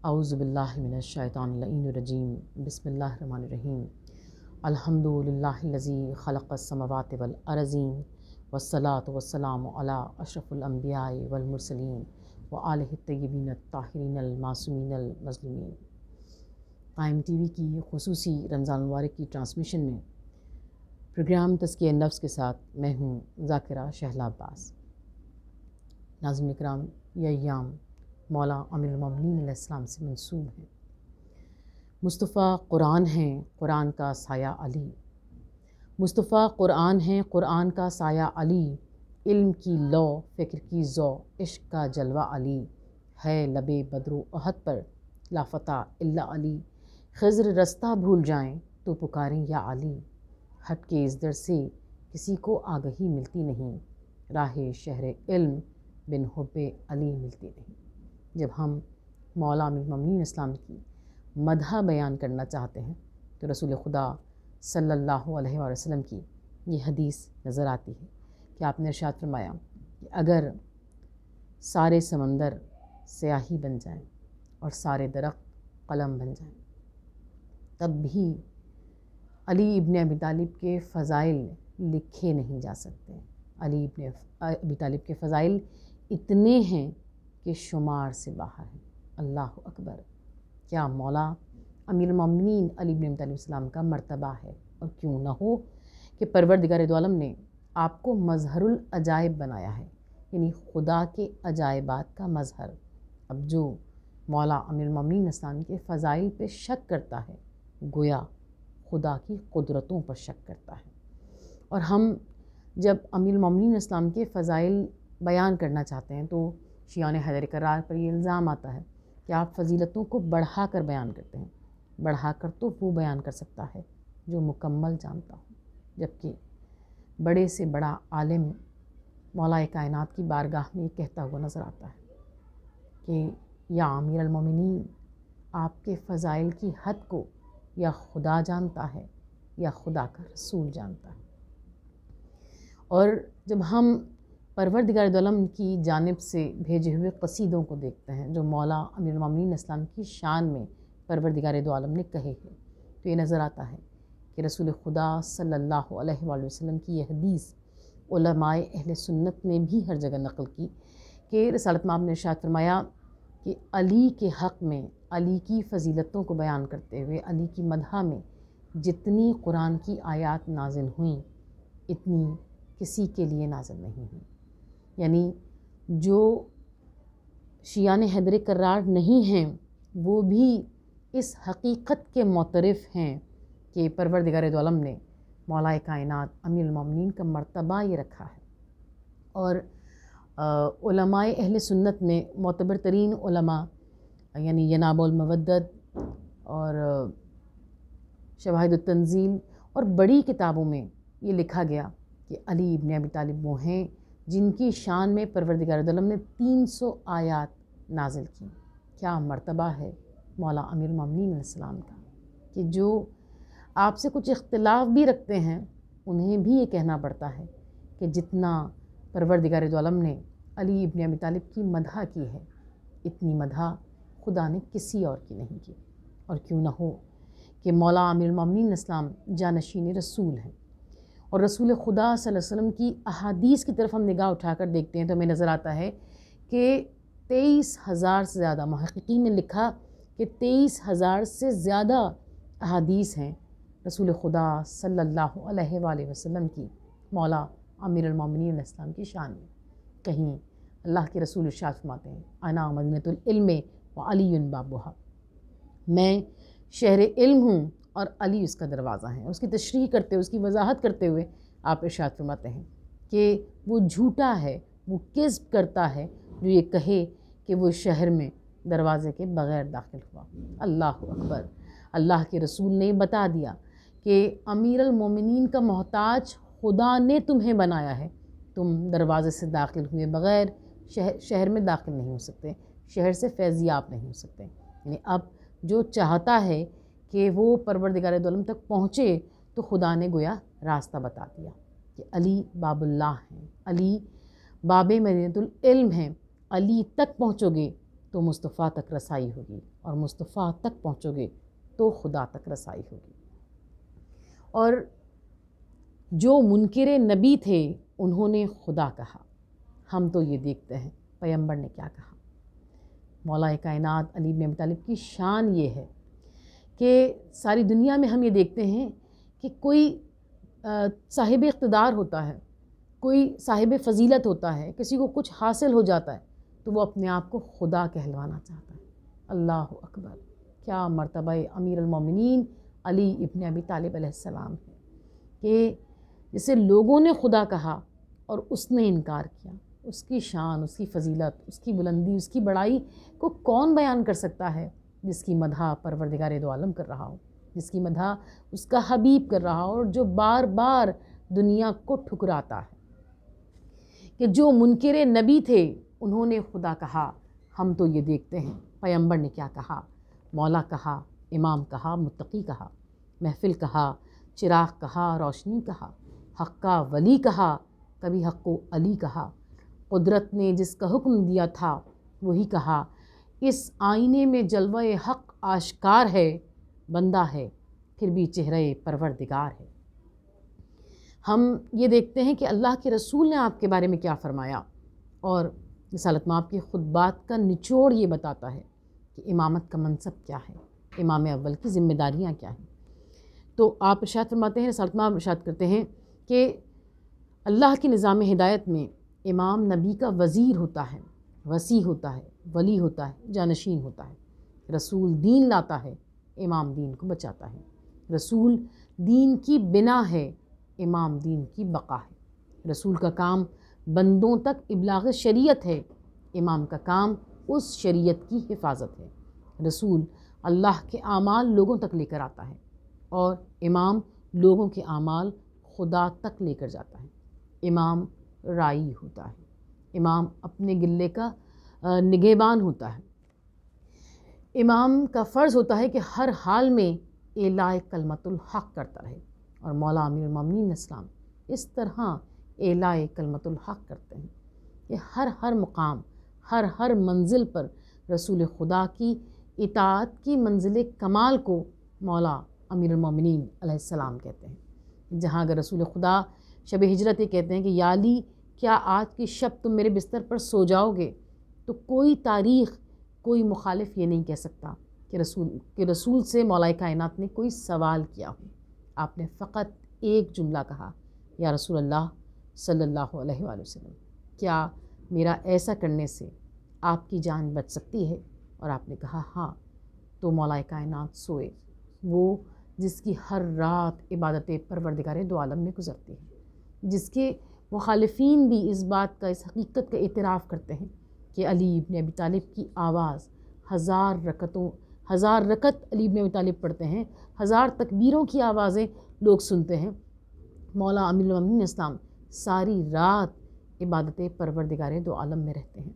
اعوذ باللہ من الشیطان اللعین الرجیم بسم اللہ الرحمن الرحیم الحمد للہ الذی خلق السماوات والارضین والصلاة والسلام علی اشرف الانبیاء والمرسلین وآلہ الطیبین الطاہرین المعصومین المظلومین۔ قائم ٹی وی کی خصوصی رمضان المبارک کی ٹرانسمیشن میں پروگرام تزکیہ نفس کے ساتھ میں ہوں ذاکرہ شہلا عباس۔ ناظرین کرام، یہ ایام مولا امیر المومنین علیہ السلام سے منسوب ہیں۔ مصطفیٰ قرآن ہیں، قرآن کا سایہ علی۔ مصطفیٰ قرآن ہیں، قرآن کا سایہ علی۔ علم کی لو، فکر کی ذو، عشق کا جلوہ علی۔ ہے لبِ بدر و احد پر لا فتیٰ الا علی۔ خضر رستہ بھول جائیں تو پکاریں یا علی۔ ہٹ کے اس در سے کسی کو آگہی ملتی نہیں، راہ شہر علم بن حب علی ملتی نہیں۔ جب ہم مولا امیر المومنین اسلام کی مدح بیان کرنا چاہتے ہیں تو رسول خدا صلی اللہ علیہ وآلہ وسلم کی یہ حدیث نظر آتی ہے کہ آپ نے ارشاد فرمایا کہ اگر سارے سمندر سیاہی بن جائیں اور سارے درخت قلم بن جائیں تب بھی علی ابن ابی طالب کے فضائل لکھے نہیں جا سکتے۔ علی ابن ابی طالب کے فضائل اتنے ہیں کہ شمار سے باہر ہیں۔ اللہ اکبر! کیا مولا امیر المومنین علی بن ابی طالب السلام کا مرتبہ ہے، اور کیوں نہ ہو کہ پروردگار دو عالم نے آپ کو مظہر العجائب بنایا ہے، یعنی خدا کے عجائبات کا مظہر۔ اب جو مولا امیر المومنین اسلام کے فضائل پہ شک کرتا ہے گویا خدا کی قدرتوں پر شک کرتا ہے۔ اور ہم جب امیر المومنین اسلام کے فضائل بیان کرنا چاہتے ہیں تو شیعان حیدر کرار پر یہ الزام آتا ہے کہ آپ فضیلتوں کو بڑھا کر بیان کرتے ہیں۔ بڑھا کر تو وہ بیان کر سکتا ہے جو مکمل جانتا ہو، جبکہ بڑے سے بڑا عالم مولا کائنات کی بارگاہ میں یہ کہتا ہوا نظر آتا ہے کہ یا امیر المومنین، آپ کے فضائل کی حد کو یا خدا جانتا ہے یا خدا کا رسول جانتا ہے۔ اور جب ہم پروردگار دو عالم کی جانب سے بھیجے ہوئے قصیدوں کو دیکھتے ہیں جو مولا امیر المومنین اسلام کی شان میں پروردگار دو عالم نے کہے ہیں تو یہ نظر آتا ہے کہ رسول خدا صلی اللہ علیہ وآلہ وسلم کی یہ حدیث علماء اہل سنت نے بھی ہر جگہ نقل کی کہ رسالت مآب نے ارشاد فرمایا کہ علی کے حق میں، علی کی فضیلتوں کو بیان کرتے ہوئے علی کی مدح میں جتنی قرآن کی آیات نازل ہوئیں اتنی کسی کے لیے نازل نہیں ہوئیں۔ یعنی جو شیعان حیدر کرار نہیں ہیں وہ بھی اس حقیقت کے معترف ہیں کہ پروردگار دو عالم نے مولا کائنات امیر المومنین کا مرتبہ یہ رکھا ہے۔ اور علماء اہل سنت میں معتبر ترین علماء یعنی یناب المودت اور شواہد التنزیل اور بڑی کتابوں میں یہ لکھا گیا کہ علی ابن ابی طالب وہ ہیں جن کی شان میں پروردگار دو عالم نے 300 آیات نازل کی۔ کیا مرتبہ ہے مولا امیر المومنین علیہ السلام کا کہ جو آپ سے کچھ اختلاف بھی رکھتے ہیں انہیں بھی یہ کہنا پڑتا ہے کہ جتنا پروردگار دو عالم نے علی ابن ابی طالب کی مدح کی ہے اتنی مدح خدا نے کسی اور کی نہیں کی۔ اور کیوں نہ ہو کہ مولا امیر المومنین اسلام جانشین رسول ہیں، اور رسول خدا صلی اللہ علیہ وسلم کی احادیث کی طرف ہم نگاہ اٹھا کر دیکھتے ہیں تو ہمیں نظر آتا ہے کہ 23,000 سے زیادہ، محققین نے لکھا کہ 23,000 سے زیادہ احادیث ہیں رسول خدا صلی اللہ علیہ وآلہ وسلم کی مولا امیر المومنین علیہ السلام کی شان میں۔ کہیں اللہ کے رسول ارشاد فرماتے ہیں انا مدینۃ العلم وعلی بابھا، میں شہر علم ہوں اور علی اس کا دروازہ ہے۔ اس کی تشریح کرتے ہوئے، اس کی وضاحت کرتے ہوئے آپ ارشاد فرماتے ہیں کہ وہ جھوٹا ہے، وہ کذب کرتا ہے جو یہ کہے کہ وہ شہر میں دروازے کے بغیر داخل ہوا۔ اللہ اکبر! اللہ کے رسول نے بتا دیا کہ امیر المومنین کا محتاج خدا نے تمہیں بنایا ہے، تم دروازے سے داخل ہوئے بغیر شہر میں داخل نہیں ہو سکتے، شہر سے فیضیاب نہیں ہو سکتے۔ یعنی اب جو چاہتا ہے کہ وہ پروردگار دو عالم تک پہنچے تو خدا نے گویا راستہ بتا دیا کہ علی باب اللہ ہیں، علی باب مدینۃ العلم ہیں، علی تک پہنچو گے تو مصطفیٰ تک رسائی ہوگی۔ اور مصطفیٰ تک پہنچو گے تو خدا تک رسائی ہوگی۔ اور جو منکر نبی تھے انہوں نے خدا کہا، ہم تو یہ دیکھتے ہیں پیغمبر نے کیا کہا۔ مولا کائنات علی بن ابی طالب کی شان یہ ہے کہ ساری دنیا میں ہم یہ دیکھتے ہیں کہ کوئی صاحب اقتدار ہوتا ہے، کوئی صاحب فضیلت ہوتا ہے، کسی کو کچھ حاصل ہو جاتا ہے تو وہ اپنے آپ کو خدا کہلوانا چاہتا ہے۔ اللہ اکبر، کیا مرتبہ امیر المومنین علی ابن ابی طالب علیہ السلام ہے کہ جسے لوگوں نے خدا کہا اور اس نے انکار کیا۔ اس کی شان، اس کی فضیلت، اس کی بلندی، اس کی بڑائی کو کون بیان کر سکتا ہے جس کی مدح پروردگار دو عالم کر رہا ہو، جس کی مدح اس کا حبیب کر رہا ہو، اور جو بار بار دنیا کو ٹھکراتا ہے کہ جو منکر نبی تھے انہوں نے خدا کہا، ہم تو یہ دیکھتے ہیں پیغمبر نے کیا کہا۔ مولا کہا، امام کہا، متقی کہا، محفل کہا، چراغ کہا، روشنی کہا، حق کا ولی کہا، کبھی حق و علی کہا، قدرت نے جس کا حکم دیا تھا وہی کہا، اس آئینے میں جلوہ حق آشکار ہے، بندہ ہے پھر بھی چہرہ پروردگار ہے۔ ہم یہ دیکھتے ہیں کہ اللہ کے رسول نے آپ کے بارے میں کیا فرمایا، اور رسالت مآب کے خطبات کا نچوڑ یہ بتاتا ہے کہ امامت کا منصب کیا ہے، امام اول کی ذمہ داریاں کیا ہیں۔ تو آپ ارشاد فرماتے ہیں، رسالت مآب ارشاد کرتے ہیں کہ اللہ کی نظام ہدایت میں امام نبی کا وزیر ہوتا ہے، وصی ہوتا ہے، ولی ہوتا ہے، جانشین ہوتا ہے۔ رسول دین لاتا ہے، امام دین کو بچاتا ہے۔ رسول دین کی بنا ہے، امام دین کی بقا ہے۔ رسول کا کام بندوں تک ابلاغ شریعت ہے، امام کا کام اس شریعت کی حفاظت ہے۔ رسول اللہ کے اعمال لوگوں تک لے کر آتا ہے، اور امام لوگوں کے اعمال خدا تک لے کر جاتا ہے۔ امام رائی ہوتا ہے، امام اپنے گلے کا نگہبان ہوتا ہے۔ امام کا فرض ہوتا ہے کہ ہر حال میں اعلاء کلمت الحق کرتا رہے، اور مولا امیر المومنین اسلام اس طرح اعلاء کلمت الحق کرتے ہیں کہ ہر مقام، ہر منزل پر رسول خدا کی اطاعت کی منزل کمال کو مولا امیر المومنین علیہ السلام کہتے ہیں۔ جہاں اگر رسول خدا شب ہجرت یہ کہتے ہیں کہ یا علی کیا آج کی شب تم میرے بستر پر سو جاؤ گے، تو کوئی تاریخ، کوئی مخالف یہ نہیں کہہ سکتا کہ رسول سے مولا کائنات نے کوئی سوال کیا ہو۔ آپ نے فقط ایک جملہ کہا، یا رسول اللہ صلی اللہ علیہ وآلہ وسلم، کیا میرا ایسا کرنے سے آپ کی جان بچ سکتی ہے؟ اور آپ نے کہا ہاں۔ تو مولا کائنات سوئے، وہ جس کی ہر رات عبادت پروردگار دو عالم میں گزرتی ہے، جس کے مخالفین بھی اس بات کا، اس حقیقت کا اعتراف کرتے ہیں کہ علی ابن ابی طالب کی آواز 1000 رکعت علی ابن ابی طالب پڑھتے ہیں، 1000 تکبیروں کی آوازیں لوگ سنتے ہیں۔ مولا امیر المومنین اسلام ساری رات عبادت پروردگار دو عالم میں رہتے ہیں،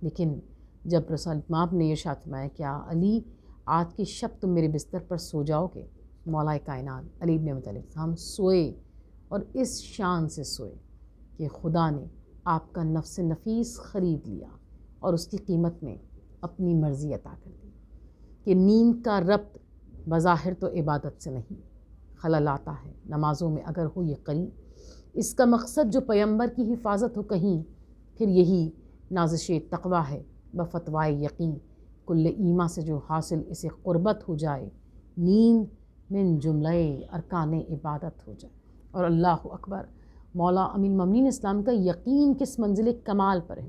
لیکن جب رسالت مآب نے ارشاد فرمایا کیا علی آج کی شب تم میرے بستر پر سو جاؤ گے، مولا کائنات علی ابن ابی طالب ہم سوئے، اور اس شان سے سوئے کہ خدا نے آپ کا نفس نفیس خرید لیا اور اس کی قیمت میں اپنی مرضی عطا کر دی کہ نیند کا ربط بظاہر تو عبادت سے نہیں، خلل آتا ہے نمازوں میں اگر ہو یہ قریب، اس کا مقصد جو پیغمبر کی حفاظت ہو کہیں، پھر یہی نازش تقویٰ ہے بفتوائے یقین، کل ایما سے جو حاصل اسے قربت ہو جائے، نیند من جملہ ارکان عبادت ہو جائے۔ اور اللہ اکبر، مولا امیر المومنین اسلام کا یقین کس منزل کمال پر ہے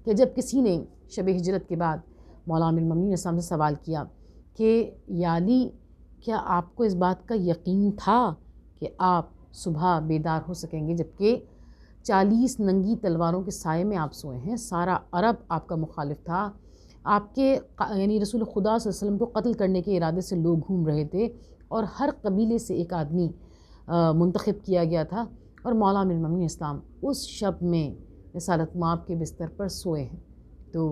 کہ جب کسی نے شب ہجرت کے بعد مولا امیر المومنین اسلام سے سوال کیا کہ یا علی کیا آپ کو اس بات کا یقین تھا کہ آپ صبح بیدار ہو سکیں گے، جبکہ 40 ننگی تلواروں کے سائے میں آپ سوئے ہیں، سارا عرب آپ کا مخالف تھا، آپ کے یعنی رسول خدا صلی اللہ علیہ وسلم کو قتل کرنے کے ارادے سے لوگ گھوم رہے تھے، اور ہر قبیلے سے ایک آدمی منتخب کیا گیا تھا، اور مولا امیر المومنین اسلام اس شب میں رسالت مآب کے بستر پر سوئے ہیں۔ تو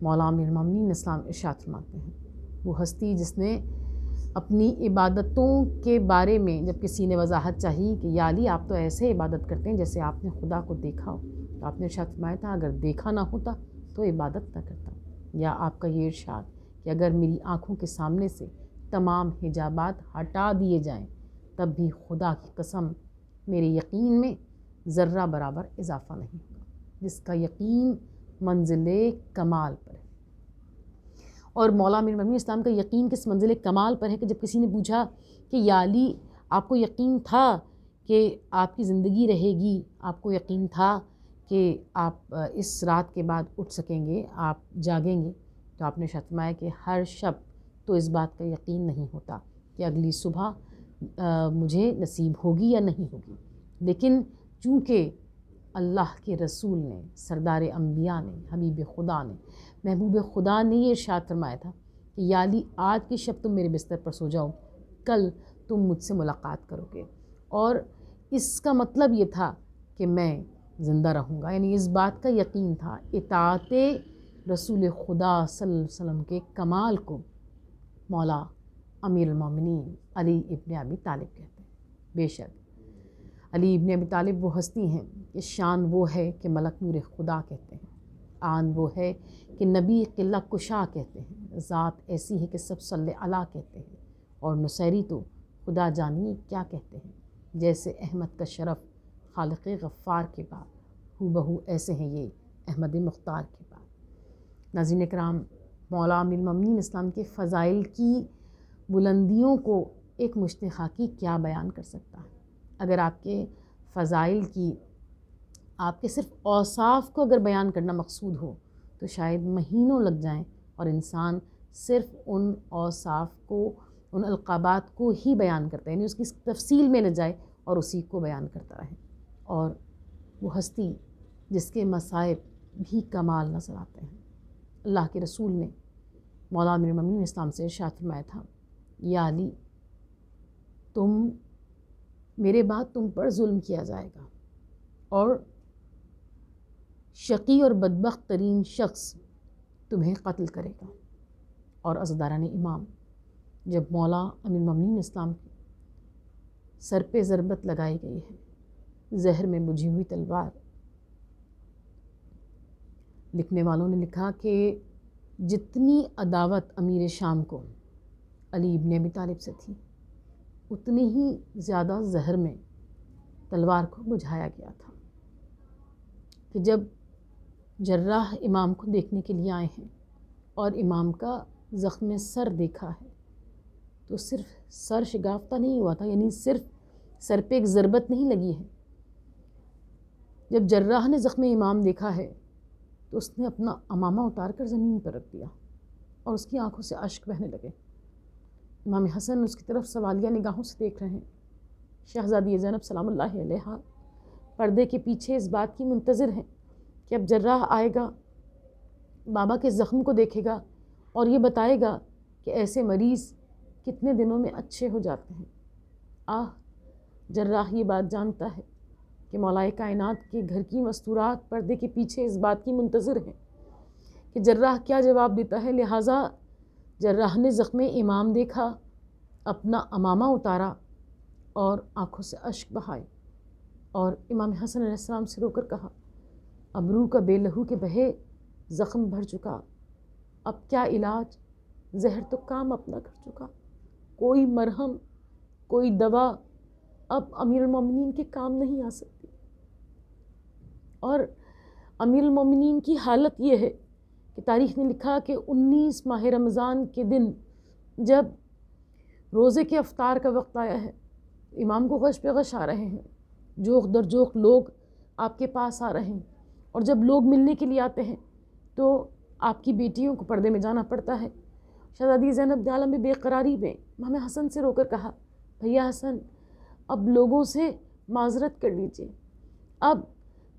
مولا امیر المومنین اسلام ارشاد فرماتے ہیں، وہ ہستی جس نے اپنی عبادتوں کے بارے میں جب کسی نے وضاحت چاہی کہ یا علی آپ تو ایسے عبادت کرتے ہیں جیسے آپ نے خدا کو دیکھا ہو، تو آپ نے ارشاد فرمایا تھا اگر دیکھا نہ ہوتا تو عبادت نہ کرتا، یا آپ کا یہ ارشاد کہ اگر میری آنکھوں کے سامنے سے تمام حجابات ہٹا دیے جائیں تب بھی خدا کی قسم میرے یقین میں ذرہ برابر اضافہ نہیں ہوگا، جس کا یقین منزل کمال پر ہے۔ اور مولا امیر المومنین اسلام کا یقین کس منزل کمال پر ہے کہ جب کسی نے پوچھا کہ یا علی آپ کو یقین تھا کہ آپ کی زندگی رہے گی، آپ کو یقین تھا کہ آپ اس رات کے بعد اٹھ سکیں گے، آپ جاگیں گے، تو آپ نے فرمایا کہ ہر شب تو اس بات کا یقین نہیں ہوتا کہ اگلی صبح مجھے نصیب ہوگی یا نہیں ہوگی، لیکن چونکہ اللہ کے رسول نے، سردار انبیاء نے، حبیب خدا نے، محبوب خدا نے یہ ارشاد فرمایا تھا کہ یا علی آج کی شب تم میرے بستر پر سو جاؤ، کل تم مجھ سے ملاقات کرو گے، اور اس کا مطلب یہ تھا کہ میں زندہ رہوں گا، یعنی اس بات کا یقین تھا۔ اطاعت رسول خدا صلی اللہ علیہ وسلم کے کمال کو مولا امیر المومنین علی ابن ابی طالب کہتے ہیں۔ بے شک علی ابن ابی طالب وہ ہستی ہیں کہ شان وہ ہے کہ ملک نور خدا کہتے ہیں، آن وہ ہے کہ نبی قلہ کشا کہتے ہیں، ذات ایسی ہے کہ سب صلی علیہ کہتے ہیں، اور نصیری تو خدا جانی کیا کہتے ہیں، جیسے احمد کا شرف خالق غفار کے بعد ہو بہو ایسے ہیں یہ احمد مختار کے بعد۔ ناظرین کرام، مولا امیر المومنین اسلام کے فضائل کی بلندیوں کو ایک مشت خاکی کیا بیان کر سکتا ہے؟ اگر آپ کے فضائل کی، آپ کے صرف اوصاف کو اگر بیان کرنا مقصود ہو تو شاید مہینوں لگ جائیں اور انسان صرف ان اوصاف کو، ان القابات کو ہی بیان کرتا ہے، یعنی اس کی تفصیل میں نہ جائے اور اسی کو بیان کرتا رہے۔ اور وہ ہستی جس کے مصائب بھی کمال نظر آتے ہیں، اللہ کے رسول نے مولا امیر المومنین اسلام سے ارشاد فرمایا تھا، یا علی میرے بعد تم پر ظلم کیا جائے گا، اور شقی اور بدبخت ترین شخص تمہیں قتل کرے گا، اور عزاداران امام جب مولا امیر المومنین اسلام کے سر پہ ضربت لگائی گئی ہے، زہر میں بجھی ہوئی تلوار، لکھنے والوں نے لکھا کہ جتنی عداوت امیر شام کو علی ابن ابی طالب سے تھی، اتنی ہی زیادہ زہر میں تلوار کو بجھایا گیا تھا، کہ جب جراح امام کو دیکھنے کے لیے آئے ہیں اور امام کا زخم سر دیکھا ہے تو صرف سر شگافتہ نہیں ہوا تھا، یعنی صرف سر پہ ایک ضربت نہیں لگی ہے۔ جب جراح نے زخم امام دیکھا ہے تو اس نے اپنا عمامہ اتار کر زمین پر رکھ دیا اور اس کی آنکھوں سے اشک بہنے لگے۔ امام حسن اس کی طرف سوالیہ نگاہوں سے دیکھ رہے ہیں، شہزادی زینب سلام اللہ علیہا پردے کے پیچھے اس بات کی منتظر ہیں کہ اب جراح آئے گا، بابا کے زخم کو دیکھے گا اور یہ بتائے گا کہ ایسے مریض کتنے دنوں میں اچھے ہو جاتے ہیں۔ جراح یہ بات جانتا ہے کہ مولا کائنات کے گھر کی مستورات پردے کے پیچھے اس بات کی منتظر ہیں کہ جراح کیا جواب دیتا ہے، لہٰذا جراح نے زخم امام دیکھا، اپنا عمامہ اتارا اور آنکھوں سے اشک بہائے، اور امام حسن علیہ السلام سے رو کر کہا، ابرو کا بے لہو کے بہے زخم بھر چکا، اب کیا علاج، زہر تو کام اپنا کر چکا، کوئی مرہم، کوئی دوا اب امیر المومنین کے کام نہیں آ سکتی۔ اور امیر المومنین کی حالت یہ ہے کہ تاریخ نے لکھا کہ 19 ماہ رمضان کے دن جب روزے کے افطار کا وقت آیا ہے، امام کو غش پہ غش آ رہے ہیں، جوخ در جوخ لوگ آپ کے پاس آ رہے ہیں، اور جب لوگ ملنے کے لیے آتے ہیں تو آپ کی بیٹیوں کو پردے میں جانا پڑتا ہے۔ شہزادی زینب عالم میں بے قراری میں امام حسن سے رو کر کہا، بھیا حسن اب لوگوں سے معذرت کر لیجئے، اب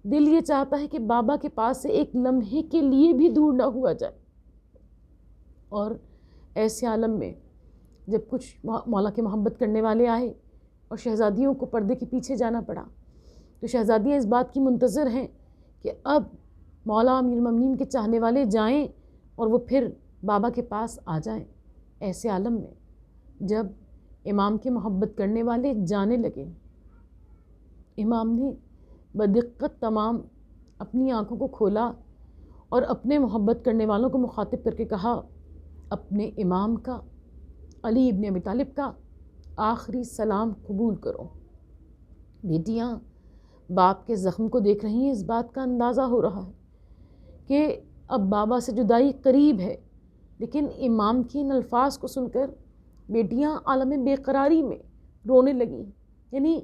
دل یہ چاہتا ہے کہ بابا کے پاس سے ایک لمحے کے لیے بھی دور نہ ہوا جائے۔ اور ایسے عالم میں جب کچھ مولا کے محبت کرنے والے آئے اور شہزادیوں کو پردے کے پیچھے جانا پڑا تو شہزادیاں اس بات کی منتظر ہیں کہ اب مولا امیر المومنین کے چاہنے والے جائیں اور وہ پھر بابا کے پاس آ جائیں۔ ایسے عالم میں جب امام کے محبت کرنے والے جانے لگے، امام نے بدقت تمام اپنی آنکھوں کو کھولا اور اپنے محبت کرنے والوں کو مخاطب کر کے کہا، اپنے امام کا، علی ابن ابی طالب کا آخری سلام قبول کرو۔ بیٹیاں باپ کے زخم کو دیکھ رہی ہیں، اس بات کا اندازہ ہو رہا ہے کہ اب بابا سے جدائی قریب ہے، لیکن امام کے ان الفاظ کو سن کر بیٹیاں عالم بے قراری میں رونے لگیں، یعنی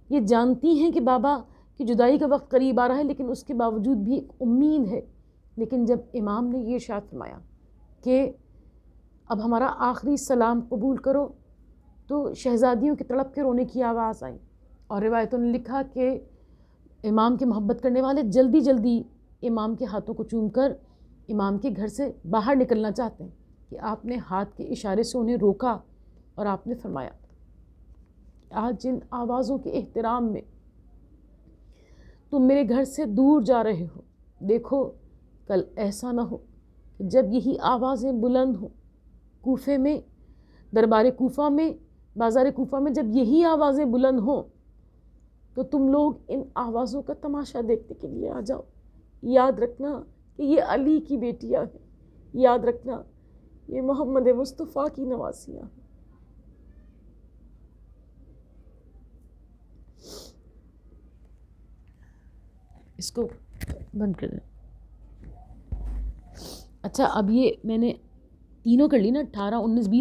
یہ جانتی ہیں کہ بابا کی جدائی کا وقت قریب آ رہا ہے، لیکن اس کے باوجود بھی ایک امید ہے۔ لیکن جب امام نے یہ ارشاد فرمایا کہ اب ہمارا آخری سلام قبول کرو، تو شہزادیوں کی تڑپ کے رونے کی آواز آئی، اور روایتوں نے لکھا کہ امام کے محبت کرنے والے جلدی جلدی امام کے ہاتھوں کو چوم کر امام کے گھر سے باہر نکلنا چاہتے ہیں کہ آپ نے ہاتھ کے اشارے سے انہیں روکا، اور آپ نے فرمایا آج جن آوازوں کے احترام میں تم میرے گھر سے دور جا رہے ہو، دیکھو کل ایسا نہ ہو کہ جب یہی آوازیں بلند ہوں کوفے میں، دربار کوفہ میں، بازار کوفہ میں جب یہی آوازیں بلند ہوں تو تم لوگ ان آوازوں کا تماشا دیکھنے کے لیے آ جاؤ۔ یاد رکھنا کہ یہ علی کی بیٹیاں ہیں، یاد رکھنا یہ محمد مصطفیٰ کی نواسیاں ہیں۔ اس کو بند کر دیں۔ اچھا اب یہ میں نے تینوں کر لی نا، 18 19 20